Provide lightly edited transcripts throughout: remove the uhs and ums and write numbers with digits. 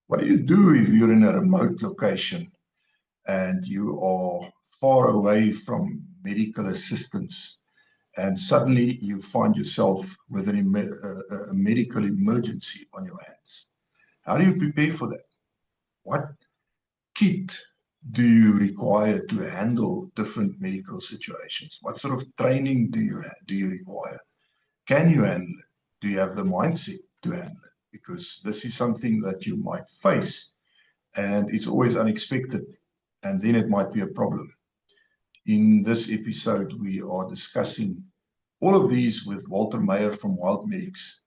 What do you do if you're in a remote location and you are far away from medical assistance and suddenly you find yourself with a medical emergency on your hands? How do you prepare for that? What kit do you require to handle different medical situations? What sort of training do you require? Can you handle it? Do you have the mindset to handle it? Because this is something that you might face, and it's always unexpected, and then it might be a problem. In this episode, we are discussing all of these with Walther Meyer from Wildmedix.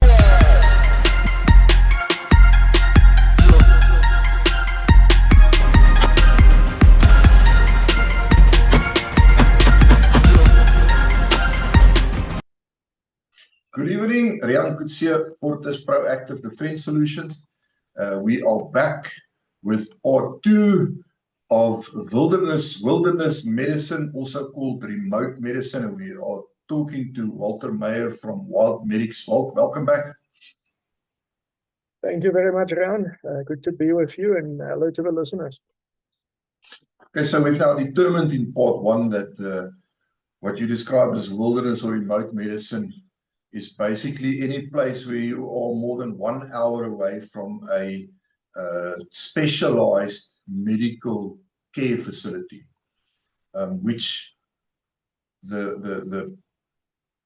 Good evening, Rian Kutsia, Fortis Proactive Defense Solutions. We are back with part 2 of wilderness medicine, also called remote medicine, and we are talking to Walther Meyer from Wildmedix. Walt, welcome back. Thank you very much, Rian. Good to be with you, and hello to the listeners. Okay, so we've now determined in part 1 that what you describe as wilderness or remote medicine is basically any place where you are more than 1 hour away from a specialized medical care facility, which the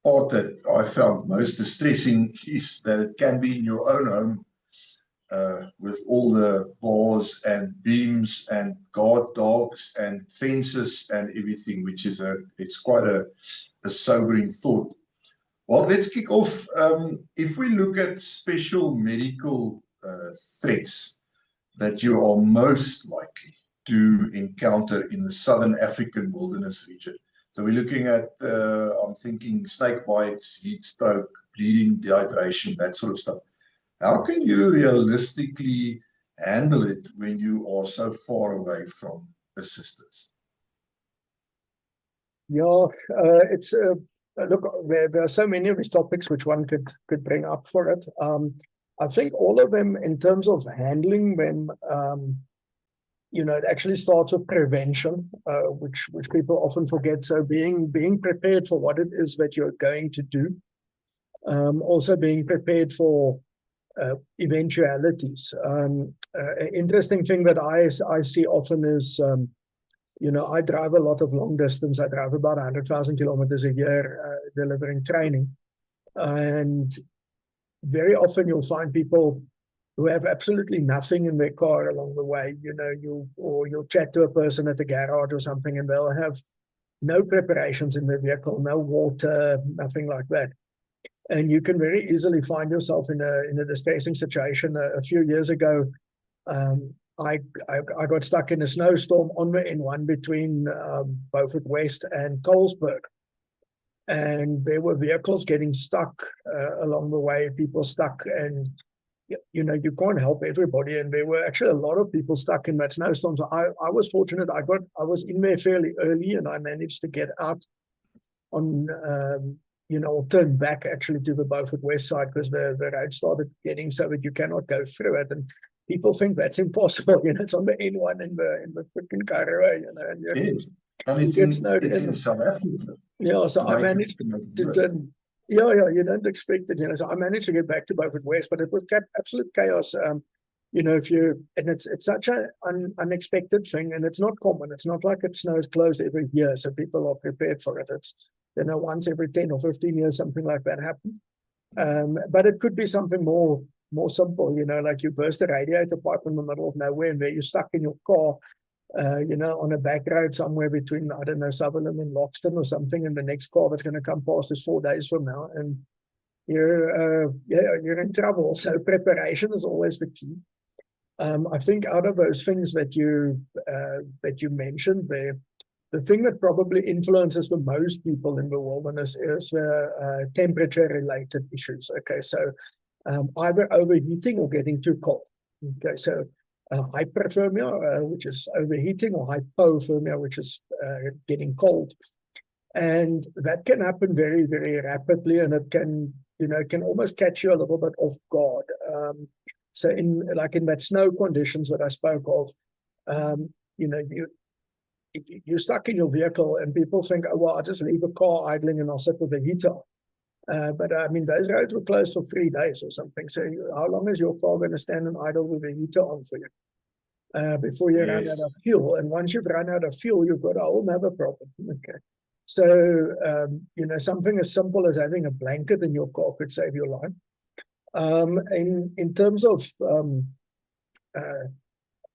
part that I found most distressing is that it can be in your own home with all the bars and beams and guard dogs and fences and everything, which is it's quite a sobering thought. Well, let's kick off. If we look at special medical threats that you are most likely to encounter in the Southern African wilderness region. So we're looking at, I'm thinking snake bites, heat stroke, bleeding, dehydration, that sort of stuff. How can you realistically handle it when you are so far away from assistance? Yeah, it's look, there are so many of these topics which one could bring up for it. I think all of them, in terms of handling them, it actually starts with prevention, which people often forget. So being prepared for what it is that you're going to do, also being prepared for eventualities. An interesting thing that I see often is, I drive a lot of long distance. I drive about 100,000 kilometers a year delivering training. And very often you'll find people who have absolutely nothing in their car along the way. You'll chat to a person at the garage or something, and they'll have no preparations in their vehicle, no water, nothing like that. And you can very easily find yourself in a distressing situation. A few years ago, I got stuck in a snowstorm on the N1 between Beaufort West and Colesberg. And there were vehicles getting stuck along the way, people stuck, and you can't help everybody. And there were actually a lot of people stuck in that snowstorm. So I was fortunate. I was in there fairly early, and I managed to get out on turn back actually to the Beaufort West side, because the road started getting so that you cannot go through it. And people think that's impossible. It's on the N1 in the freaking Karoo, and yes. And it's in South Africa. Yeah, so I managed to turn. Yeah, you don't expect it. So I managed to get back to Beaufort West, but it was absolute chaos. And it's such an unexpected thing, and it's not common. It's not like it snows closed every year, so people are prepared for it. It's once every 10 or 15 years, something like that happens. But it could be something more simple, like you burst a radiator pipe in the middle of nowhere, and there you're stuck in your car, on a back road somewhere between, I don't know, Sutherland and Loxton or something, and the next car that's going to come past is 4 days from now, and you're in trouble. So preparation is always the key. I think out of those things that you mentioned there, the thing that probably influences the most people in the wilderness is the temperature-related issues. Okay, so either overheating or getting too cold. Okay, so hyperthermia, which is overheating, or hypothermia, which is getting cold. And that can happen very, very rapidly, and it can almost catch you a little bit off guard. So in that snow conditions that I spoke of, you're stuck in your vehicle and people think, oh, well, I'll just leave a car idling and I'll sit with the heater on. But I mean, those roads were closed for 3 days or something. So how long is your car going to stand and idle with the heater on for you before you run out of fuel? And once you've run out of fuel, you've got a whole other problem. Okay. So, something as simple as having a blanket in your car could save your life. In terms of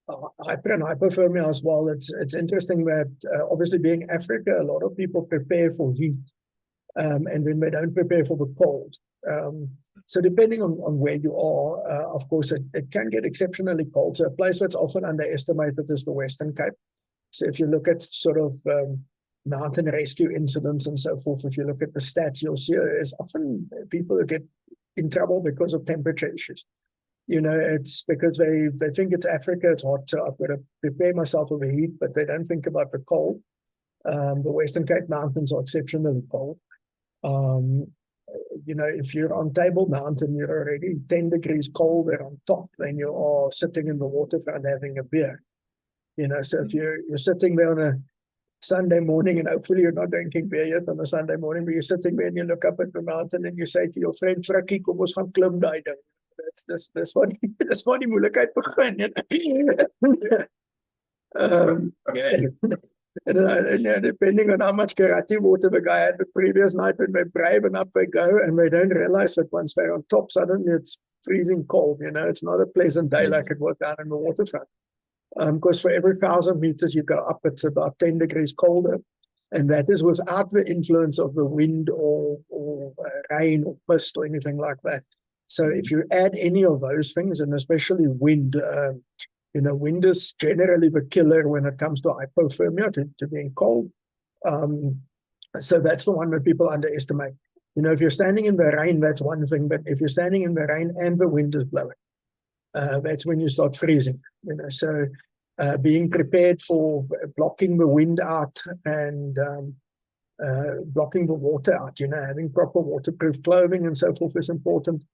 hyper and hypothermia as well, it's interesting that obviously being Africa, a lot of people prepare for heat, and then they don't prepare for the cold. So depending on where you are, of course, it can get exceptionally cold. So a place that's often underestimated is the Western Cape. So if you look at sort of mountain rescue incidents and so forth, if you look at the stats, you'll see there's often people who get in trouble because of temperature issues. It's because they think it's Africa, it's hot, so I've got to prepare myself for the heat, but they don't think about the cold. The Western Cape Mountains are exceptionally cold. If you're on Table Mountain, you're already 10 degrees colder on top than you are sitting in the waterfront having a beer. So if you're sitting there on a Sunday morning, and hopefully you're not drinking beer yet on a Sunday morning, but you're sitting there and you look up at the mountain and you say to your friend, Frikkie, kom ons gaan klim daai ding. Dis waar die moeilikheid begin. And depending on how much karate water the guy had the previous night, when they're brave enough, they go and they don't realize that once they're on top, suddenly it's freezing cold. It's not a pleasant day like it was down in the waterfront. Because for every 1,000 meters you go up, it's about 10 degrees colder. And that is without the influence of the wind or rain or mist or anything like that. So if you add any of those things, and especially wind, wind is generally the killer when it comes to hypothermia, to being cold. So that's the one that people underestimate. If you're standing in the rain, that's one thing. But if you're standing in the rain and the wind is blowing, that's when you start freezing. So being prepared for blocking the wind out and blocking the water out, having proper waterproof clothing and so forth is important.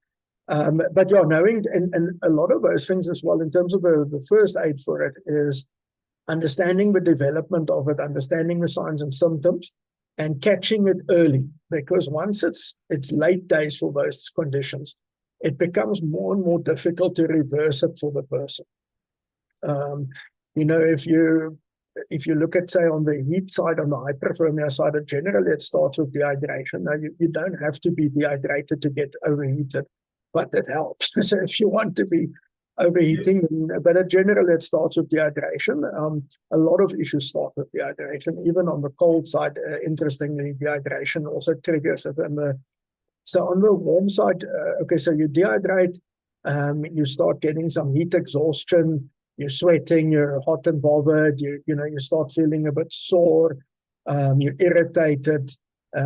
But knowing and a lot of those things as well in terms of the first aid for it is understanding the development of it, understanding the signs and symptoms, and catching it early. Because once it's late days for those conditions, it becomes more and more difficult to reverse it for the person. If you look at, say, on the heat side, on the hyperthermia side, generally it starts with dehydration. Now, you don't have to be dehydrated to get overheated, but it helps. So if you want to be overheating, but generally it starts with dehydration. A lot of issues start with dehydration. Even on the cold side, interestingly, dehydration also triggers it. So on the warm side, so you dehydrate, you start getting some heat exhaustion, you're sweating, you're hot and bothered, you start feeling a bit sore, you're irritated,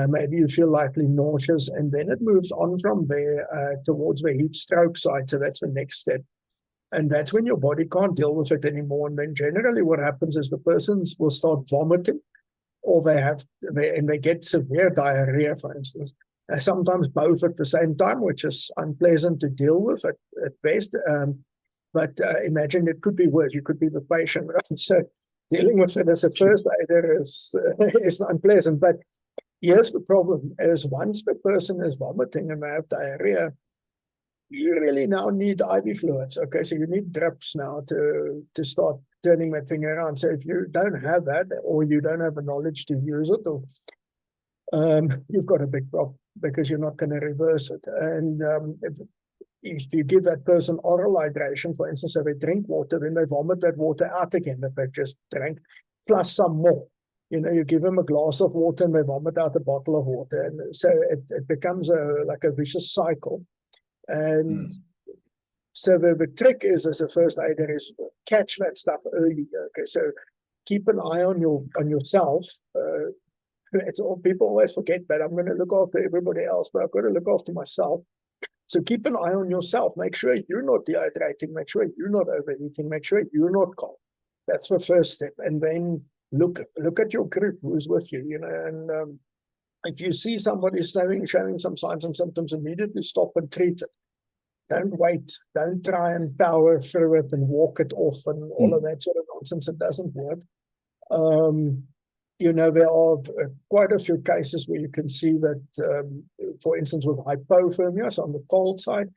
maybe you feel lightly nauseous, and then it moves on from there towards the heat stroke side. So that's the next step. And that's when your body can't deal with it anymore. And then generally what happens is the persons will start vomiting, or they get severe diarrhea, for instance. Sometimes both at the same time, which is unpleasant to deal with at best. But imagine it could be worse. You could be the patient, right? So dealing with it as a first aider is unpleasant. But here's the problem: is once the person is vomiting and they have diarrhea, you really now need IV fluids. Okay, so you need drips now to start turning that thing around. So if you don't have that, or you don't have the knowledge to use it, or you've got a big problem, because you're not going to reverse it. And if you give that person oral hydration, for instance, if they drink water, then they vomit that water out again that they've just drank, plus some more. You give them a glass of water and they vomit out a bottle of water. And so it becomes like a vicious cycle. And so the trick is, as a first aider, is catch that stuff early. Okay, so keep an eye on yourself. It's all, people always forget that I'm going to look after everybody else, but I've got to look after myself. So keep an eye on yourself. Make sure you're not dehydrating. Make sure you're not overeating. Make sure you're not cold. That's the first step. And then look at your group, who's with you. And if you see somebody showing some signs and symptoms, immediately stop and treat it. don't wait, don't try and power through it and walk it off and all of that sort of nonsense. It doesn't work. There are quite a few cases where you can see that, for instance, with hypothermia, so on the cold side,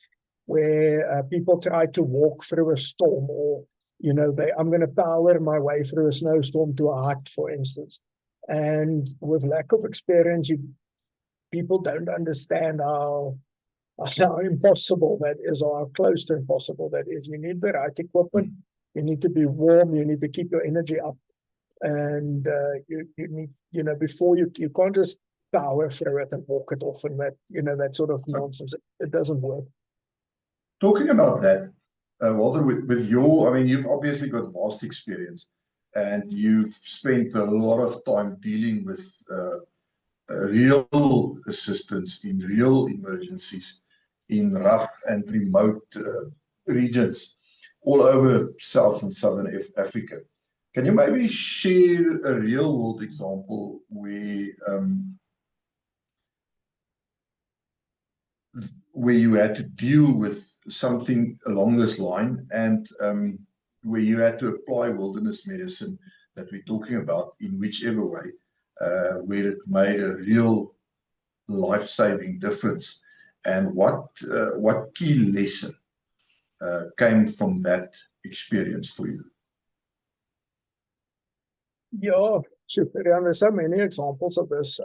where people try to walk through a storm, or I'm going to power my way through a snowstorm to a hut, for instance. And with lack of experience, people don't understand how impossible that is, or how close to impossible that is. You need the right equipment. You need to be warm. You need to keep your energy up. And you need, before you can't just power through it and walk it off, and that sort of nonsense. It doesn't work. Talking about that, Walter, with you've obviously got vast experience, and you've spent a lot of time dealing with real assistance in real emergencies in rough and remote regions all over South and Southern Africa. Can you maybe share a real world example where you had to deal with something along this line, and where you had to apply wilderness medicine that we're talking about in whichever way, where it made a real life-saving difference, and what key lesson came from that experience for you? Yeah, super. There's so many examples of this.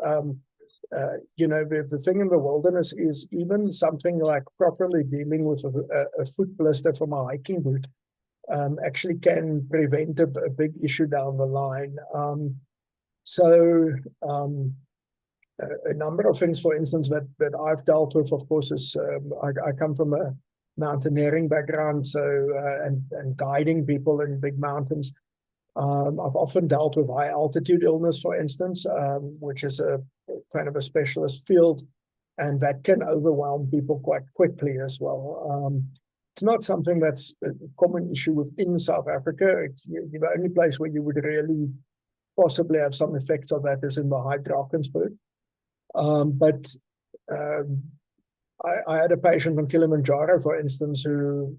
The thing in the wilderness is even something like properly dealing with a foot blister from a hiking boot actually can prevent a big issue down the line. A number of things, for instance, that I've dealt with, of course, is I come from a mountaineering background, and guiding people in big mountains. I've often dealt with high altitude illness, for instance, which is a kind of a specialist field, and that can overwhelm people quite quickly as well. It's not something that's a common issue within South Africa. The only place where you would really possibly have some effects of that is in the high Drakensberg. I had a patient from Kilimanjaro, for instance, who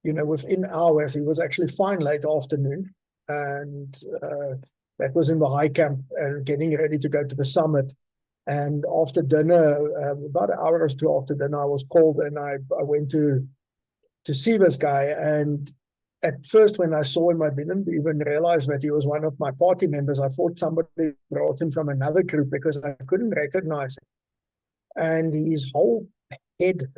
within hours, he was actually fine late afternoon, and that was in the high camp and getting ready to go to the summit. And after dinner, about an hour or two after dinner, I was called, and I went to see this guy. And at first, when I saw him, I didn't even realize that he was one of my party members. I thought somebody brought him from another group because I couldn't recognize him. And his whole head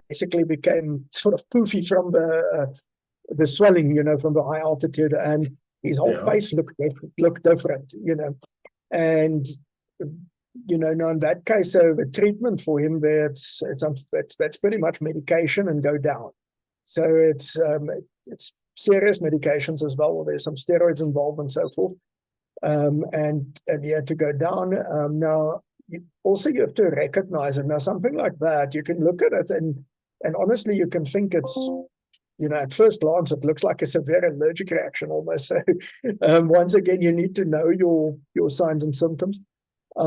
basically became sort of poofy from the swelling, from the high altitude, and his whole face looked different, and now in that case, so the treatment for him there, that's pretty much medication and go down. So it's serious medications as well. There's some steroids involved and so forth, and he had to go down. Now, you have to recognize it. Now, something like that, you can look at it and honestly, you can think it's, at first glance, it looks like a severe allergic reaction almost. So once again, you need to know your signs and symptoms. We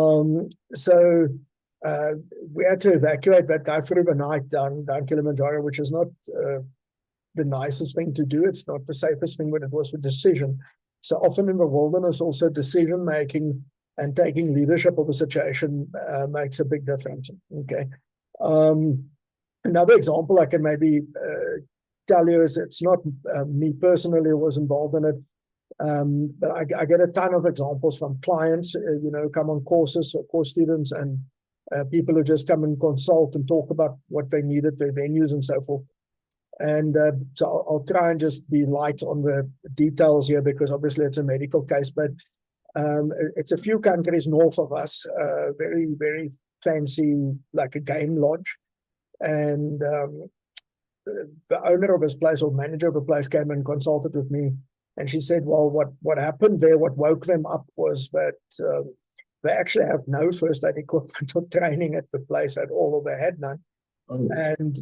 had to evacuate that guy through the night down Kilimanjaro, which is not the nicest thing to do. It's not the safest thing, but it was a decision. So often in the wilderness, also decision making and taking leadership of a situation makes a big difference. Okay. Another example I can maybe tell you is, it's not me personally who was involved in it, but I get a ton of examples from clients, come on courses, or course students, and people who just come and consult and talk about what they need at their venues and so forth. And so I'll try and just be light on the details here, because obviously it's a medical case, but it's a few countries north of us, very, very fancy, like a game lodge. And the owner of this place, or manager of the place, came and consulted with me. And she said, well, what happened there, what woke them up was that they actually have no first aid equipment or training at the place at all, or they had none. Oh. And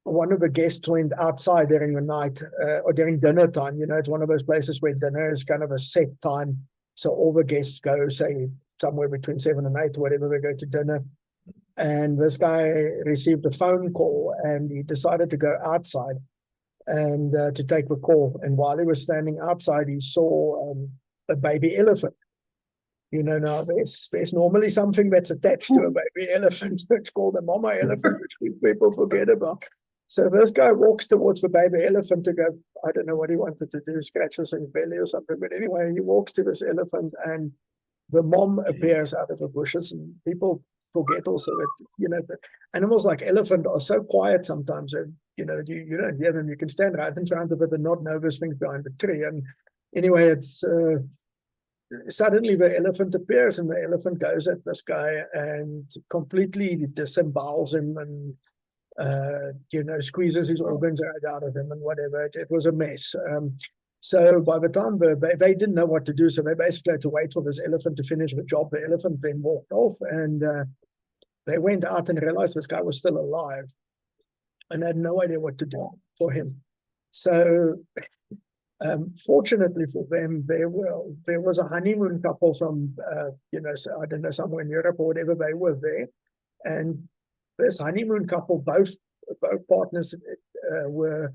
one of the guests went outside during the night, or during dinner time. It's one of those places where dinner is kind of a set time. So all the guests go, say, somewhere between 7 and 8, whatever, they go to dinner. And this guy received a phone call, and he decided to go outside and to take the call. And while he was standing outside, he saw a baby elephant. Now there's normally something that's attached to a baby elephant. It's called a mama elephant, which people forget about. So this guy walks towards the baby elephant to go, I don't know what he wanted to do, scratches his belly or something. But anyway, he walks to this elephant, and the mom appears out of the bushes, and people forget also that, the animals like elephant are so quiet sometimes that, you don't hear them. You can stand right in front of it and not know there's things behind the tree. And anyway, it's suddenly the elephant appears, and the elephant goes at this guy and completely disembowels him and squeezes his organs right out of him and whatever. It was a mess. So by the time they didn't know what to do, so they basically had to wait for this elephant to finish the job. The elephant then walked off, and they went out and realized this guy was still alive and had no idea what to do for him. So fortunately for them, there was a honeymoon couple from, I don't know, somewhere in Europe or whatever. They were there. And this honeymoon couple, both partners were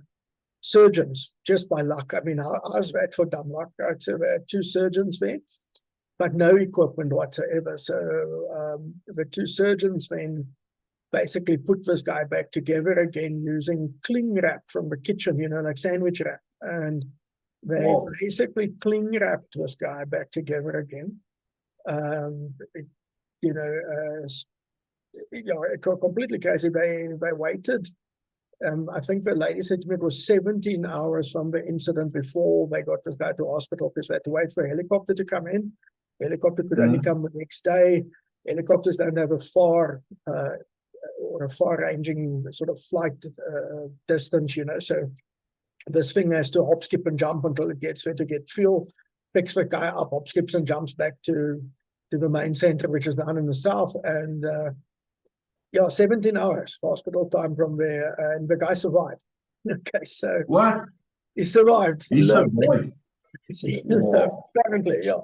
surgeons, just by luck. I mean, I was that for dumb luck, right? So there had two surgeons there, but no equipment whatsoever. So the two surgeons then basically put this guy back together again using cling wrap from the kitchen, like sandwich wrap. And they basically cling wrapped this guy back together again. Completely crazy. They waited. I think the lady said to me it was 17 hours from the incident before they got this guy to hospital, because they had to wait for a helicopter to come in. The helicopter could only come the next day. Helicopters don't have a far-ranging sort of flight distance, so this thing has to hop, skip, and jump until it gets there to get fuel, picks the guy up, hop, skips, and jumps back to the main center, which is down in the south. And 17 hours hospital time from there, and the guy survived. Okay, so what? He survived. He survived. Apparently, yeah.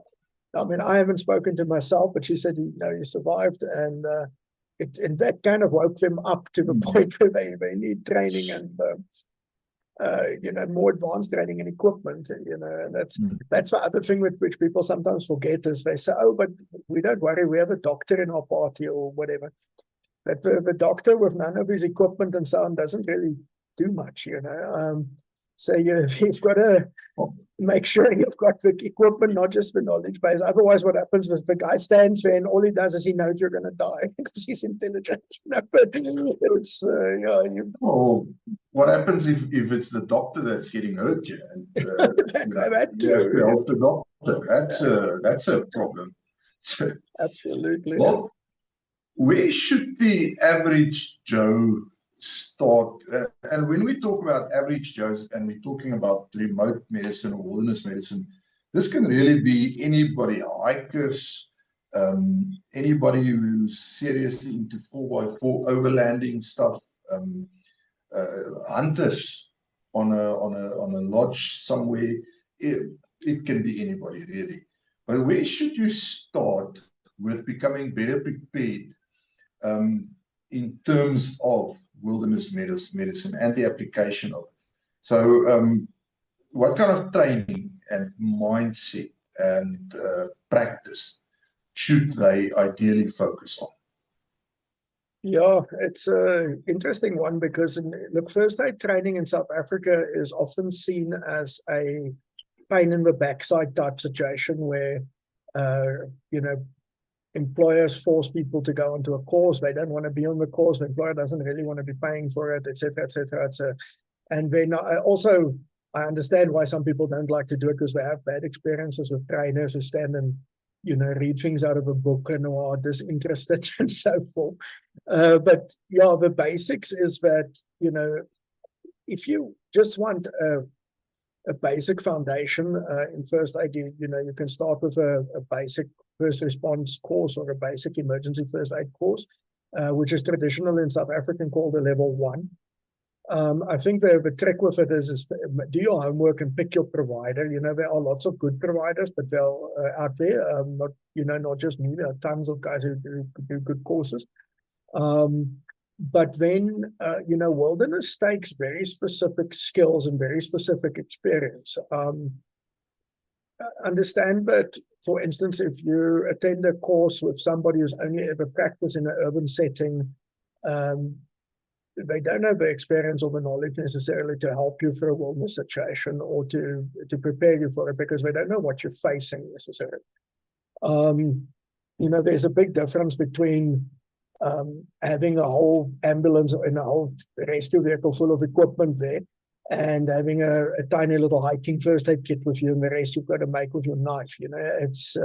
I mean, I haven't spoken to myself, but she said, he survived, and that kind of woke them up to the point where they need training and more advanced training and equipment. And that's the other thing which people sometimes forget, is they say, oh, but we don't worry, we have a doctor in our party or whatever. But the doctor with none of his equipment and so on doesn't really do much, So you've got to make sure you've got the equipment, not just the knowledge base. Otherwise, what happens is the guy stands there and all he does is he knows you're going to die because he's intelligent. But it's what happens if it's the doctor that's getting hurt? And, that you have to help the doctor. That's a problem. Absolutely. Well, where should the average Joe start? And when we talk about average Joes and we're talking about remote medicine or wilderness medicine, this can really be anybody, hikers, anybody who's seriously into 4x4 overlanding stuff, hunters on a lodge somewhere. It can be anybody really. But where should you start with becoming better prepared in terms of wilderness medicine and the application of it? So what kind of training and mindset and practice should they ideally focus on? Yeah, it's an interesting one, because look, first aid training in South Africa is often seen as a pain in the backside type situation where employers force people to go onto a course. They don't want to be on the course. The employer doesn't really want to be paying for it, etc., etc. And then also, I understand why some people don't like to do it, because they have bad experiences with trainers who stand and read things out of a book and are disinterested and so forth. But yeah, the basics is that if you just want a basic foundation in first aid, you can start with a basic first response course or a basic emergency first aid course, which is traditional in South Africa called a level 1. I think the trick with it is do your homework and pick your provider. There are lots of good providers, but they're out there, not just me. There are tons of guys who do good courses. But then, wilderness takes very specific skills and very specific experience. Understand that, for instance, if you attend a course with somebody who's only ever practiced in an urban setting, they don't have the experience or the knowledge necessarily to help you through a wilderness situation or to prepare you for it, because they don't know what you're facing necessarily. There's a big difference between having a whole ambulance and a whole rescue vehicle full of equipment there, and having a tiny little hiking first aid kit with you, and the rest you've got to make with your knife. It's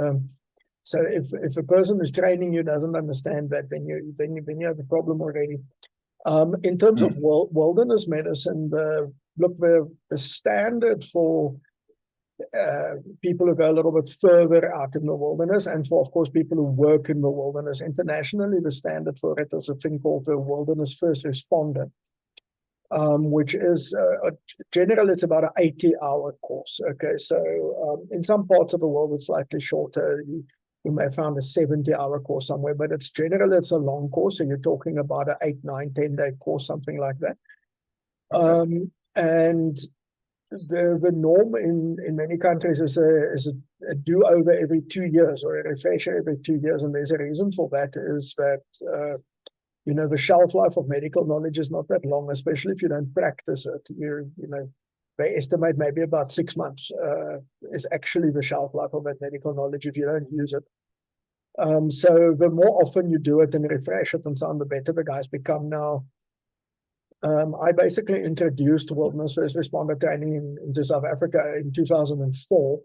so if a person who's training you doesn't understand that, then you have a problem already. In terms of wilderness medicine, the standard for people who go a little bit further out in the wilderness, and for, of course, people who work in the wilderness internationally, the standard for it is a thing called the wilderness first responder, which is generally it's about an 80-hour course. Okay, so in some parts of the world it's slightly shorter. You may have found a 70-hour course somewhere, but it's a long course, so you're talking about an 8, 9, 10-day course, something like that. Okay. And the norm in many countries is a do-over every 2 years, or a refresher every 2 years, and there's a reason for that, is that the shelf life of medical knowledge is not that long, especially if you don't practice it. They estimate maybe about 6 months is actually the shelf life of that medical knowledge if you don't use it. So the more often you do it and refresh it and so on, the better the guys become. Now, I basically introduced wilderness first responder training into South Africa in 2004.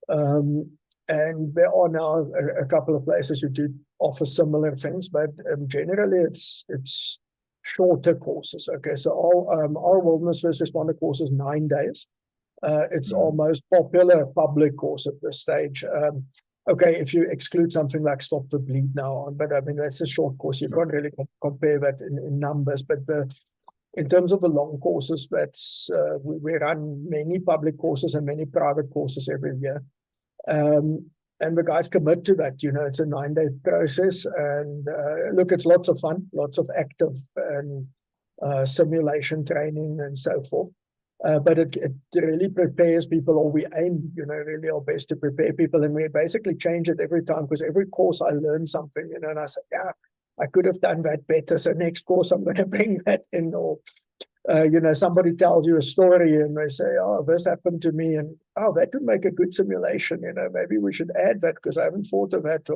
And there are now a couple of places who do offer similar things, but generally it's shorter courses. Okay, so our wilderness first responder course is 9 days. It's our most popular public course at this stage. Okay, if you exclude something like Stop the Bleed now on, but I mean, that's a short course. You can't really compare that in numbers, but in terms of the long courses, that's we run many public courses and many private courses every year. And the guys commit to that. It's a 9-day process, and look, it's lots of fun, lots of active and simulation training and so forth. But it really prepares people, or we aim, really our best to prepare people, and we basically change it every time, because every course I learn something, and I say, yeah, I could have done that better. So next course I'm going to bring that in, or somebody tells you a story and they say, oh, this happened to me, and oh, that would make a good simulation. Maybe we should add that because I haven't thought of that.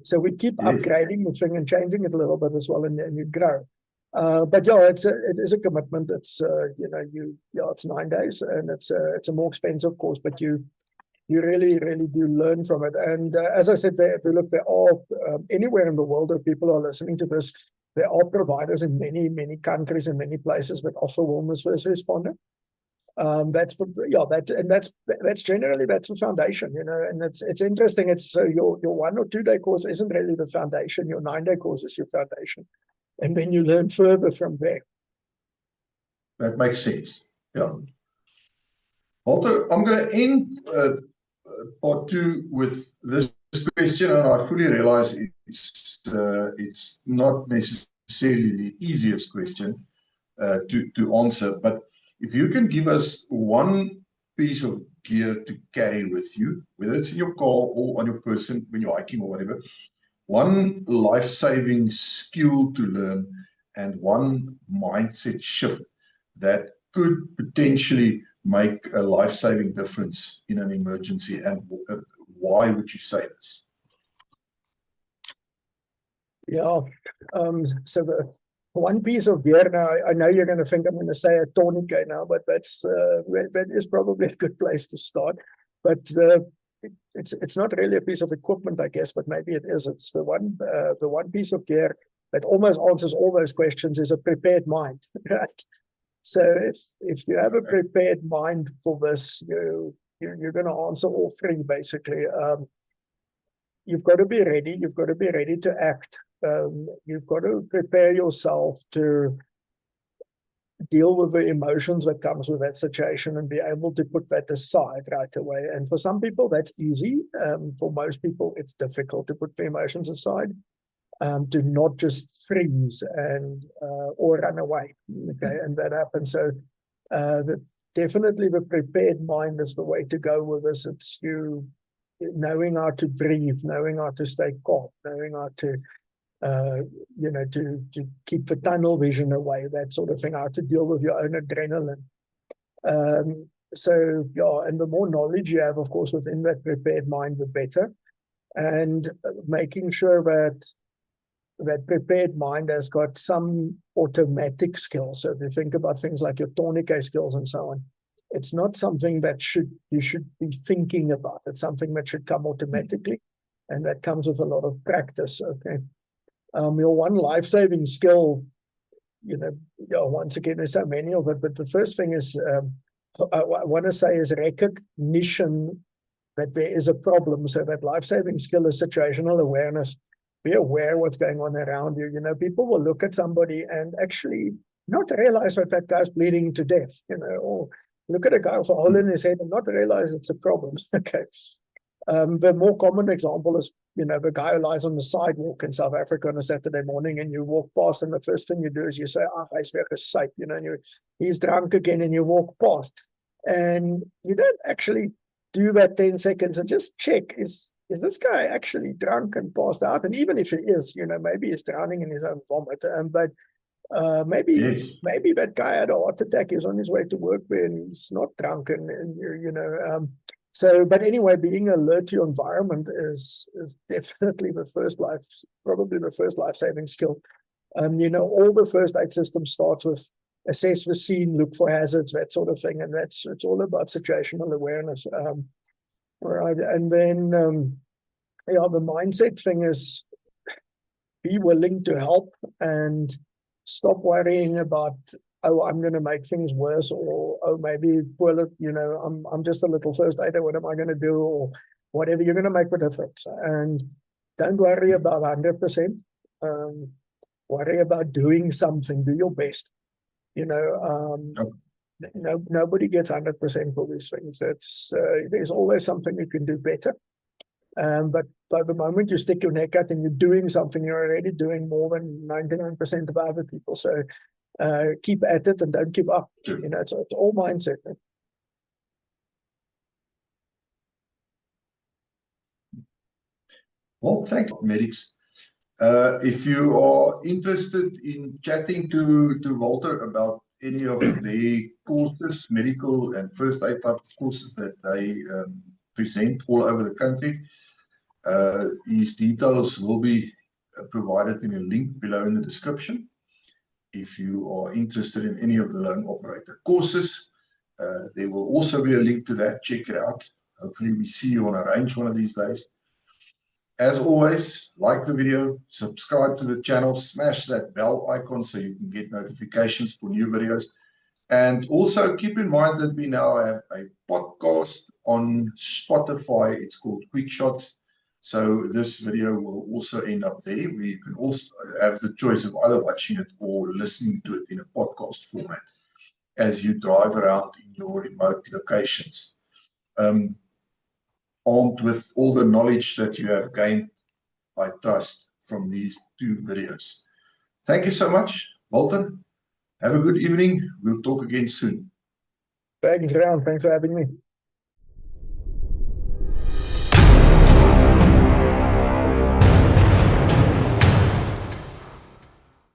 So we keep upgrading the thing and changing it a little bit as well, and you grow. But yeah, it is a commitment. It's it's 9 days, and it's a more expensive course, but you really do learn from it. And as I said, if you look, there are anywhere in the world that people are listening to this, there are providers in many countries and many places that offer wilderness first responder. That's generally the foundation, and it's interesting. It's so your 1 or 2 day course isn't really the foundation. Your 9-day course is your foundation, and then you learn further from there. That makes sense. Yeah. Walter, I'm going to end part 2 with this question, and I fully realize it's not necessarily the easiest question to answer, but if you can give us one piece of gear to carry with you, whether it's in your car or on your person when you're hiking or whatever, one life-saving skill to learn and one mindset shift that could potentially make a life-saving difference in an emergency, and why would you say this? Yeah, so the one piece of gear, now I know you're going to think I'm going to say a tourniquet now, but that is probably a good place to start. But it's not really a piece of equipment, I guess, but maybe it is. It's the one piece of gear that almost answers all those questions is a prepared mind, right? So if you have a prepared mind for this, you're going to answer all three basically. You've got to be ready. You've got to be ready to act. You've got to prepare yourself to deal with the emotions that comes with that situation and be able to put that aside right away. And for some people, that's easy. For most people, it's difficult to put the emotions aside. to not just freeze and or run away. Okay, and that happens. So definitely the prepared mind is the way to go with this. It's you knowing how to breathe, knowing how to stay calm, knowing how to to keep the tunnel vision away, that sort of thing, how to deal with your own adrenaline. So yeah, and the more knowledge you have, of course, within that prepared mind, the better. And making sure that that prepared mind has got some automatic skills. So if you think about things like your tourniquet skills and so on, it's not something that you should be thinking about. It's something that should come automatically, and that comes with a lot of practice. Okay. Your one life-saving skill, once again, there's so many of it, but the first thing is, I want to say, is recognition that there is a problem. So that life-saving skill is situational awareness. Be aware what's going on around you. People will look at somebody and actually not realize that guy's bleeding to death, or look at a guy with a hole in his head and not realize it's a problem. Okay. The more common example is, the guy who lies on the sidewalk in South Africa on a Saturday morning, and you walk past, and the first thing you do is you say, hy's weggesyp, and he's drunk again, and you walk past. And you don't actually do that 10 seconds and just check, is this guy actually drunk and passed out? And even if he is, maybe he's drowning in his own vomit. But maybe that guy had a heart attack. He's on his way to work there and he's not drunk. But anyway, being alert to your environment is definitely probably the first life-saving skill. All the first aid system starts with assess the scene, look for hazards, that sort of thing, and it's all about situational awareness. Right, and then the mindset thing is be willing to help and stop worrying about, I'm going to make things worse, or maybe, I'm just a little first aider, what am I going to do, or whatever. You're going to make the difference, and don't worry about 100%. Worry about doing something. Do your best. Nobody gets 100% for these things. There's always something you can do better. But by the moment you stick your neck out and you're doing something, you're already doing more than 99% of other people. So keep at it and don't give up. It's all mindset. Well, thank you, medics. If you are interested in chatting to Walther about any of the courses, medical and first aid type of courses that they present all over the country, his details will be provided in a link below in the description. If you are interested in any of the loan operator courses, there will also be a link to that. Check it out. Hopefully we see you on a range one of these days. As always, like the video, subscribe to the channel, smash that bell icon so you can get notifications for new videos. And also keep in mind that we now have a podcast on Spotify. It's called Quickshots. So this video will also end up there, where you can also have the choice of either watching it or listening to it in a podcast format as you drive around in your remote locations. Armed with all the knowledge that you have gained, I trust, from these 2 videos. Thank you so much, Walther. Have a good evening. We'll talk again soon. Thanks, Ron. Thanks for having me.